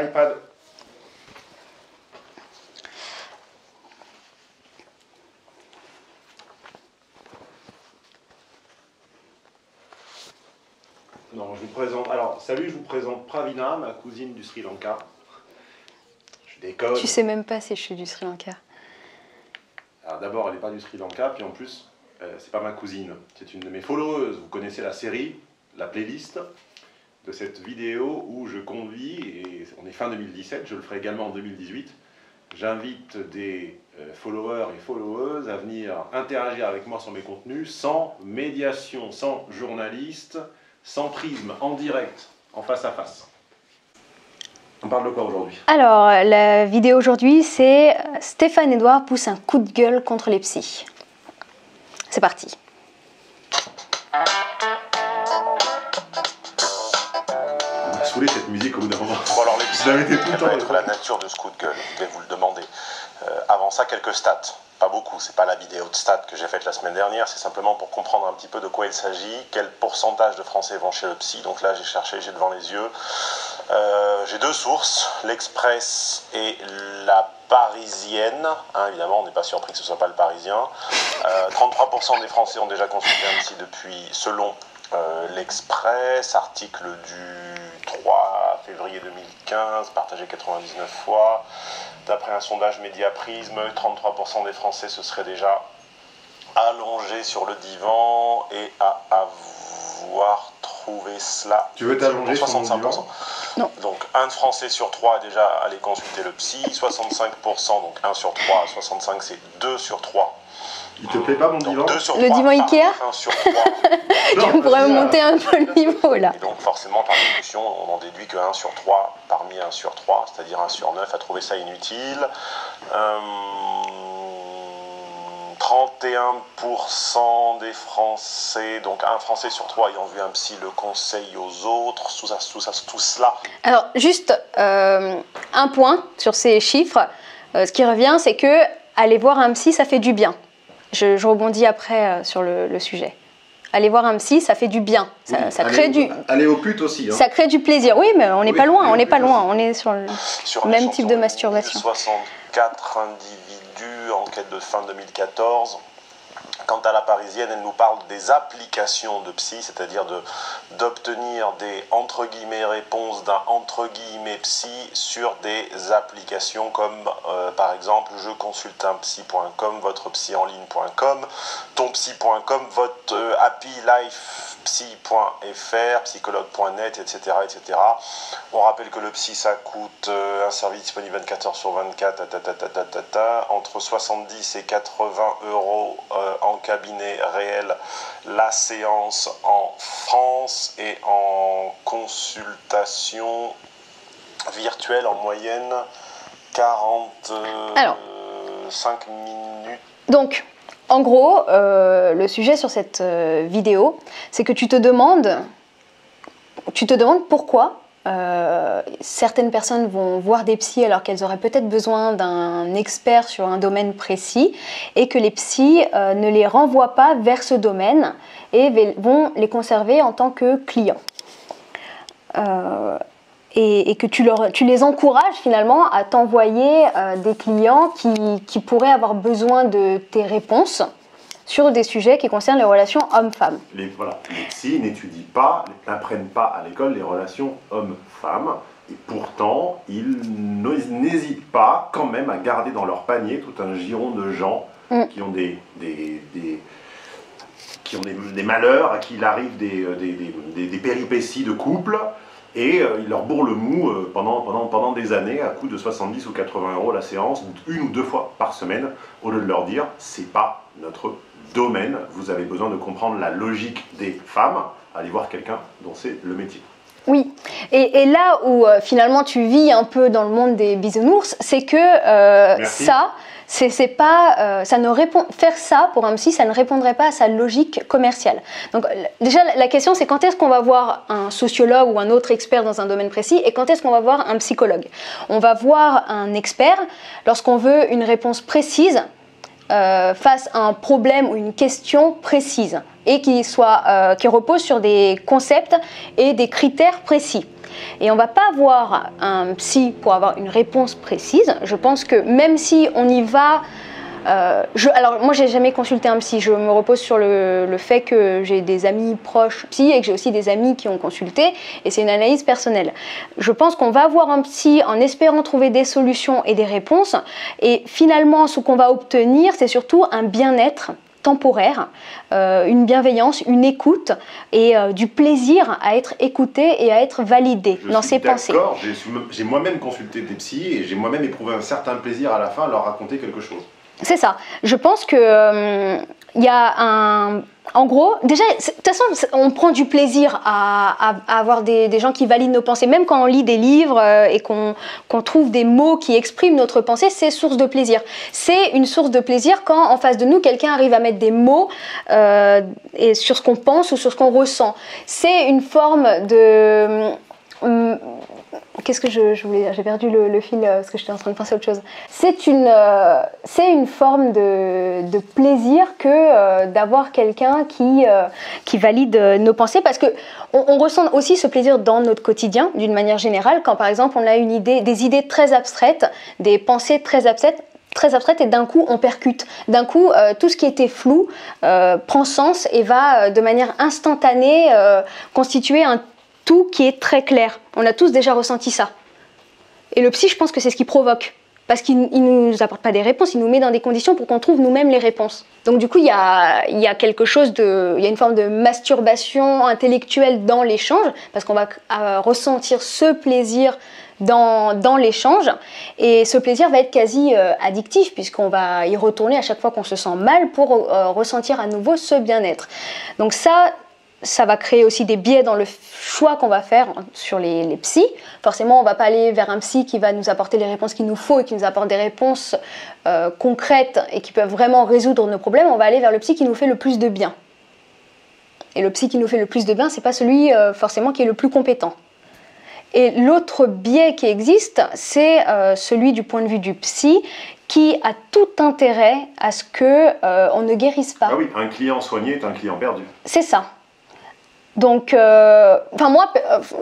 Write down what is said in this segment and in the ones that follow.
iPad. Non, je vous présente. Alors, salut, je vous présente Pravina, ma cousine du Sri Lanka. Je déconne. Tu sais même pas si je suis du Sri Lanka. Alors d'abord, elle n'est pas du Sri Lanka, puis en plus, c'est pas ma cousine. C'est une de mes followeuses. Vous connaissez la série, la playlist de cette vidéo où je conduis, et on est fin 2017, je le ferai également en 2018. J'invite des followers et followeuses à venir interagir avec moi sur mes contenus sans médiation, sans journaliste, sans prisme, en direct, en face à face. On parle de quoi aujourd'hui? Alors, la vidéo aujourd'hui, c'est Stéphane Edouard pousse un coup de gueule contre les psys. C'est parti. On m'a saoulé cette musique au bout d'un moment. Bon alors les psys, Vous avez été tout le quelle temps. va être la nature de ce coup de gueule? Je vais vous le demander. Avant ça, quelques stats. Pas beaucoup, c'est pas la vidéo de stats que j'ai faite la semaine dernière, c'est simplement pour comprendre un petit peu de quoi il s'agit, quel pourcentage de Français vont chez le psy. Donc là, j'ai cherché, j'ai devant les yeux. J'ai deux sources, l'Express et la Parisienne. Évidemment, on n'est pas surpris que ce ne soit pas le Parisien. 33% des Français ont déjà consulté un psy depuis, selon l'Express, article du 3 février 2015, partagé 99 fois. D'après un sondage Mediaprism, 33% des Français se seraient déjà allongés sur le divan et à avoir trouvé cela. Tu veux t'allonger sur mon 65%. divan? Non. Donc un Français sur 3 a déjà allé consulter le psy, 65%, donc 1 sur 3, 65 c'est 2 sur 3. Il te plaît pas mon Donc divan? 2 sur Le 3, divan Ikea? 1 sur 3. On pourrait monter un peu le niveau là. Et donc forcément par déduction on en déduit que 1 sur 3 parmi 1 sur 3, c'est-à-dire 1 sur 9 a trouvé ça inutile. 31% des Français, donc un Français sur 3 ayant vu un psy le conseille aux autres, tout cela. Alors, juste un point sur ces chiffres. Ce qui revient, c'est que aller voir un psy, ça fait du bien. Je rebondis après sur le sujet. Aller voir un psy, ça fait du bien. Ça crée du... Aller aux putes aussi. Hein. Ça crée du plaisir. Oui, mais on n'est pas loin. On n'est pas loin. On est sur le même type de masturbation. 64 individus, enquête de fin 2014. Quant à la Parisienne, elle nous parle des applications de psy, c'est-à-dire d'obtenir des entre guillemets réponses d'un entre guillemets psy sur des applications comme par exemple je consulte un psy.com, votre psyenligne.com, tonpsy.com, votre happylifepsy.fr, psychologue.net, etc., etc. On rappelle que le psy ça coûte un service disponible 24 heures sur 24, entre 70 et 80 euros en cabinet réel la séance en France et en consultation virtuelle en moyenne 45 minutes. Donc, en gros, le sujet sur cette vidéo, c'est que tu te demandes pourquoi certaines personnes vont voir des psys alors qu'elles auraient peut-être besoin d'un expert sur un domaine précis et que les psys ne les renvoient pas vers ce domaine et vont les conserver en tant que clients. Et que tu les encourages finalement à t'envoyer des clients qui pourraient avoir besoin de tes réponses sur des sujets qui concernent les relations hommes-femmes. Les psys n'étudient pas, n'apprennent pas à l'école les relations hommes-femmes, et pourtant, ils n'hésitent pas quand même à garder dans leur panier tout un giron de gens qui ont des malheurs, à qui il arrive des péripéties de couple, et ils leur bourrent le mou pendant des années, à coût de 70 ou 80 euros la séance, 1 ou 2 fois par semaine, au lieu de leur dire « c'est pas notre domaine, vous avez besoin de comprendre la logique des femmes, allez voir quelqu'un dont c'est le métier ». Oui, et là où finalement tu vis un peu dans le monde des bisounours, c'est que faire ça pour un psy, ça ne répondrait pas à sa logique commerciale. Donc déjà la question c'est quand est-ce qu'on va voir un sociologue ou un autre expert dans un domaine précis et quand est-ce qu'on va voir un psychologue. On va voir un expert lorsqu'on veut une réponse précise face à un problème ou une question précise et qui repose sur des concepts et des critères précis. Et on ne va pas voir un psy pour avoir une réponse précise. Je pense que même si on y va... alors moi j'ai jamais consulté un psy, je me repose sur le fait que j'ai des amis proches psy et que j'ai aussi des amis qui ont consulté et c'est une analyse personnelle. Je pense qu'on va voir un psy en espérant trouver des solutions et des réponses et finalement ce qu'on va obtenir c'est surtout un bien-être temporaire, une bienveillance, une écoute et du plaisir à être écouté et à être validé dans ses pensées. D'accord, j'ai moi-même consulté des psys et j'ai moi-même éprouvé un certain plaisir à la fin à leur raconter quelque chose. C'est ça. Je pense que y a un... En gros, déjà, de toute façon, on prend du plaisir à avoir des gens qui valident nos pensées. Même quand on lit des livres et qu'on trouve des mots qui expriment notre pensée, c'est source de plaisir. C'est une source de plaisir quand en face de nous, quelqu'un arrive à mettre des mots et sur ce qu'on pense ou sur ce qu'on ressent. C'est une forme de... Qu'est-ce que je voulais dire? J'ai perdu le fil parce que j'étais en train de penser à autre chose. C'est une forme de plaisir que d'avoir quelqu'un qui valide nos pensées parce qu'on ressent aussi ce plaisir dans notre quotidien d'une manière générale quand par exemple on a des idées très abstraites, des pensées très abstraites et d'un coup on percute. D'un coup tout ce qui était flou prend sens et va de manière instantanée constituer un tout qui est très clair. On a tous déjà ressenti ça. Et le psy, je pense que c'est ce qui provoque. Parce qu'il ne nous apporte pas des réponses, il nous met dans des conditions pour qu'on trouve nous-mêmes les réponses. Donc du coup, il y a quelque chose il y a une forme de masturbation intellectuelle dans l'échange, parce qu'on va ressentir ce plaisir dans l'échange. Et ce plaisir va être quasi addictif, puisqu'on va y retourner à chaque fois qu'on se sent mal pour ressentir à nouveau ce bien-être. Donc ça va créer aussi des biais dans le choix qu'on va faire sur les psys. Forcément, on ne va pas aller vers un psy qui va nous apporter les réponses qu'il nous faut et qui nous apporte des réponses concrètes et qui peuvent vraiment résoudre nos problèmes. On va aller vers le psy qui nous fait le plus de bien. Et le psy qui nous fait le plus de bien, ce n'est pas celui forcément qui est le plus compétent. Et l'autre biais qui existe, c'est celui du point de vue du psy qui a tout intérêt à ce qu'on ne guérisse pas. Ah oui, un client soigné est un client perdu. C'est ça. Donc, moi,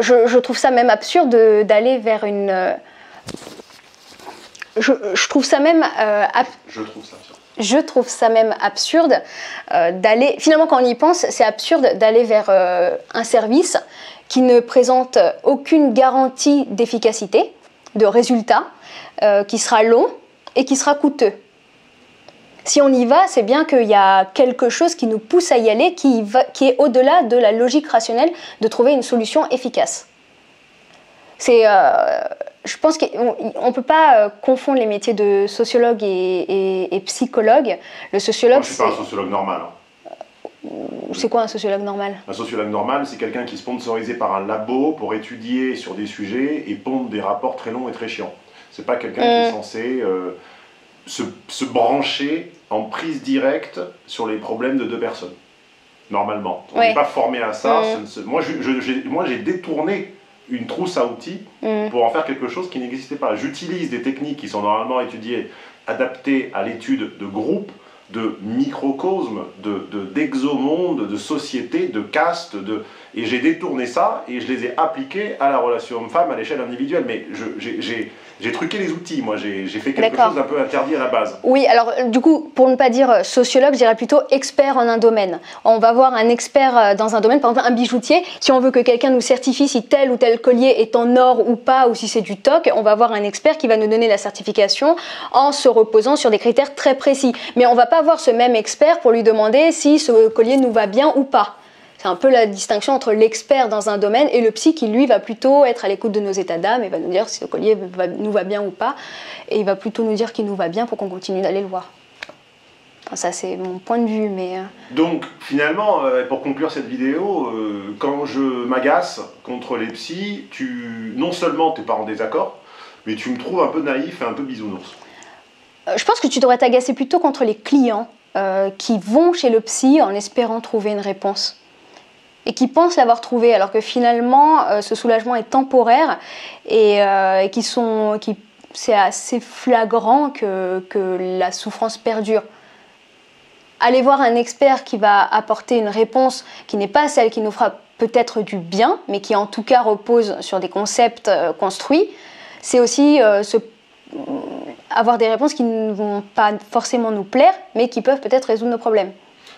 je trouve ça même absurde d'aller vers une... Je trouve ça même... Je trouve ça même absurde d'aller... Finalement, quand on y pense, c'est absurde d'aller vers un service qui ne présente aucune garantie d'efficacité, de résultat, qui sera long et qui sera coûteux. Si on y va, c'est bien qu'il y a quelque chose qui nous pousse à y aller, qui est au-delà de la logique rationnelle de trouver une solution efficace. Je pense qu'on ne peut pas confondre les métiers de sociologue et psychologue. Le sociologue, moi, je ne suis pas un sociologue normal. C'est quoi un sociologue normal? Un sociologue normal, c'est quelqu'un qui est sponsorisé par un labo pour étudier sur des sujets et pondre des rapports très longs et très chiants. Ce n'est pas quelqu'un qui est censé... Se brancher en prise directe sur les problèmes de deux personnes, normalement. On n'est pas formé à ça. Moi, j'ai détourné une trousse à outils pour en faire quelque chose qui n'existait pas. J'utilise des techniques qui sont normalement étudiées, adaptées à l'étude de groupe, de microcosme, d'exomonde, de société, de caste, et j'ai détourné ça et je les ai appliqués à la relation homme-femme à l'échelle individuelle. Mais j'ai truqué les outils, moi, j'ai fait quelque chose d'un peu interdit à la base. Oui, alors du coup, pour ne pas dire sociologue, je dirais plutôt expert en un domaine. On va voir un expert dans un domaine, par exemple un bijoutier. Si on veut que quelqu'un nous certifie si tel ou tel collier est en or ou pas, ou si c'est du toc, on va voir un expert qui va nous donner la certification en se reposant sur des critères très précis. Mais on ne va pas voir ce même expert pour lui demander si ce collier nous va bien ou pas. C'est un peu la distinction entre l'expert dans un domaine et le psy qui, lui, va plutôt être à l'écoute de nos états d'âme et va nous dire si ce collier nous va bien ou pas. Et il va plutôt nous dire qu'il nous va bien pour qu'on continue d'aller le voir. Enfin, ça, c'est mon point de vue, mais... Donc, finalement, pour conclure cette vidéo, quand je m'agace contre les psys, non seulement tu n'es pas en désaccord, mais tu me trouves un peu naïf et un peu bisounours. Je pense que tu devrais t'agacer plutôt contre les clients qui vont chez le psy en espérant trouver une réponse. Et qui pensent l'avoir trouvé, alors que finalement, ce soulagement est temporaire et c'est assez flagrant que la souffrance perdure. Aller voir un expert qui va apporter une réponse qui n'est pas celle qui nous fera peut-être du bien, mais qui en tout cas repose sur des concepts construits, c'est aussi avoir des réponses qui ne vont pas forcément nous plaire, mais qui peuvent peut-être résoudre nos problèmes.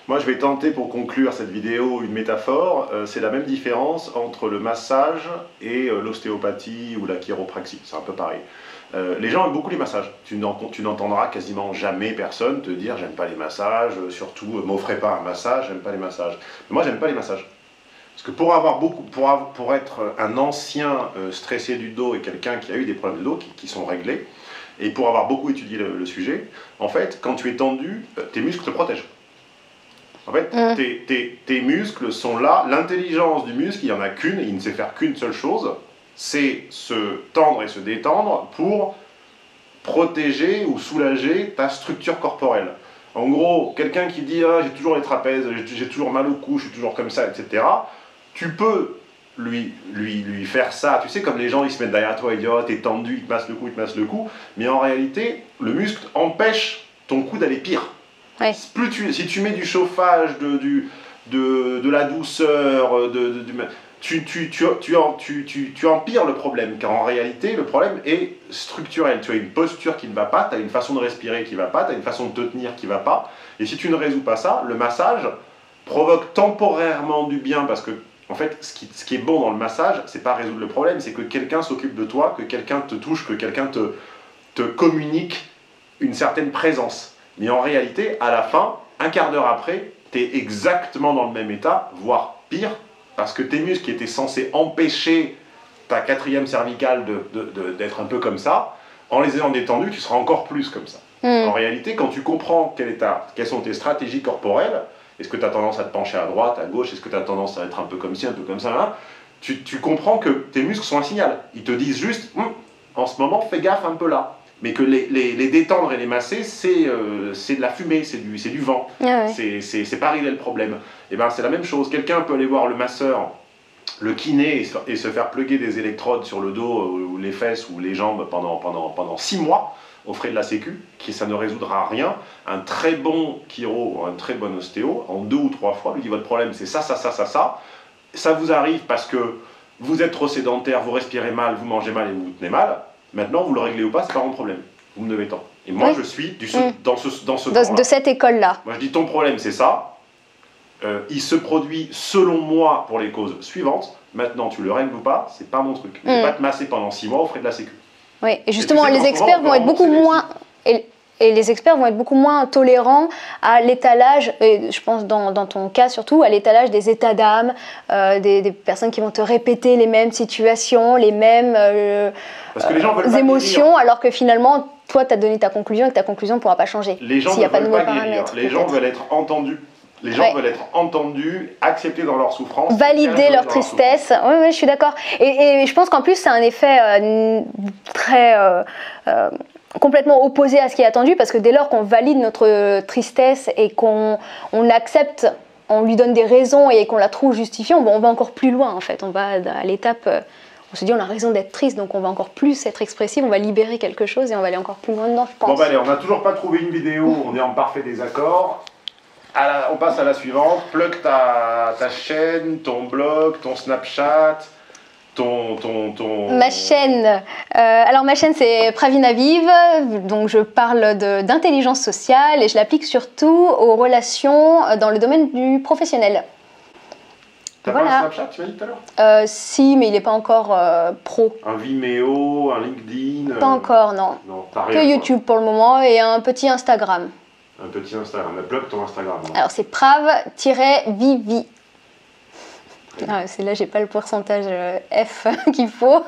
Moi, je vais tenter pour conclure cette vidéo une métaphore. C'est la même différence entre le massage et l'ostéopathie ou la chiropraxie. C'est un peu pareil. Les gens aiment beaucoup les massages. Tu n'entendras quasiment jamais personne te dire « j'aime pas les massages », surtout « m'offrez pas un massage, j'aime pas les massages ». Mais moi, j'aime pas les massages. Parce que pour être un ancien stressé du dos et quelqu'un qui a eu des problèmes de dos qui sont réglés, et pour avoir beaucoup étudié le sujet, en fait, quand tu es tendu, tes muscles te protègent. En fait, tes muscles sont là, l'intelligence du muscle, il n'y en a qu'une, il ne sait faire qu'une seule chose, c'est se tendre et se détendre pour protéger ou soulager ta structure corporelle. En gros, quelqu'un qui dit ah, j'ai toujours les trapèzes, j'ai toujours mal au cou, je suis toujours comme ça, etc. Tu peux lui faire ça, tu sais, comme les gens ils se mettent derrière toi et disent oh, t'es tendu, il te masse le cou, il te masse le cou, mais en réalité, le muscle empêche ton cou d'aller pire. Ouais. Si tu mets du chauffage, de la douceur, tu empires le problème, car en réalité, le problème est structurel. Tu as une posture qui ne va pas, tu as une façon de respirer qui ne va pas, tu as une façon de te tenir qui ne va pas, et si tu ne résous pas ça, le massage provoque temporairement du bien, parce que, en fait, ce qui est bon dans le massage, c'est pas résoudre le problème, c'est que quelqu'un s'occupe de toi, que quelqu'un te touche, que quelqu'un te communique une certaine présence. Mais en réalité, à la fin, un quart d'heure après, tu es exactement dans le même état, voire pire, parce que tes muscles qui étaient censés empêcher ta quatrième cervicale d'être un peu comme ça, en les ayant détendus, tu seras encore plus comme ça. En réalité, quand tu comprends quelles sont tes stratégies corporelles, est-ce que tu as tendance à te pencher à droite, à gauche, est-ce que tu as tendance à être un peu comme ci, un peu comme ça, hein, tu comprends que tes muscles sont un signal. Ils te disent juste, en ce moment, fais gaffe un peu là. Mais que les détendre et les masser, c'est de la fumée, c'est du vent. Ah ouais. C'est pas régler le problème. Et ben c'est la même chose. Quelqu'un peut aller voir le masseur, le kiné, et se faire plugger des électrodes sur le dos, ou les fesses, ou les jambes pendant 6 mois, aux frais de la sécu, ça ne résoudra rien. Un très bon chiro, un très bon ostéo, en 2 ou 3 fois, lui dit votre problème c'est ça. Ça vous arrive parce que vous êtes trop sédentaire, vous respirez mal, vous mangez mal et vous vous tenez mal. Maintenant, vous le réglez ou pas, c'est pas mon problème. Vous me devez tant. Et moi, je suis de cette école-là. Moi, je dis ton problème, c'est ça. Il se produit, selon moi, pour les causes suivantes. Maintenant, tu le règles ou pas, c'est pas mon truc. Je vais pas te masser pendant 6 mois aux frais de la sécu. Oui, et justement, les experts vont être beaucoup moins... Et les experts vont être beaucoup moins tolérants à l'étalage, et je pense dans ton cas surtout, à l'étalage des états d'âme, des personnes qui vont te répéter les mêmes situations, les mêmes émotions, alors que finalement, toi, tu as donné ta conclusion et que ta conclusion ne pourra pas changer. Les gens ne veulent pas guérir, les gens veulent être entendus. Les gens veulent être entendus, acceptés dans leur souffrance. Valider leur tristesse. Oui, je suis d'accord. Et je pense qu'en plus, c'est un effet très... complètement opposé à ce qui est attendu, parce que dès lors qu'on valide notre tristesse et qu'on accepte, on lui donne des raisons et qu'on la trouve justifiée, on va encore plus loin en fait. On va à l'étape, on se dit on a raison d'être triste, donc on va encore plus être expressif, on va libérer quelque chose et on va aller encore plus loin dedans, je pense. Bon bah allez, on n'a toujours pas trouvé une vidéo, on est en parfait désaccord. On passe à la suivante. Plug ta chaîne, ton blog, ton Snapchat, Ma chaîne, alors ma chaîne c'est Pravina Vive, donc je parle d'intelligence sociale et je l'applique surtout aux relations dans le domaine du professionnel. T'as pas un Snapchat, tu m'as dit tout à l'heure? Si, mais il n'est pas encore pro. Un Vimeo, un LinkedIn? Pas encore, non. Non, t'as rien. Que YouTube pour le moment et un petit Instagram. Un petit Instagram, plug ton Instagram. Non. Alors c'est prav-vivi. C'est là, j'ai pas le pourcentage F qu'il faut.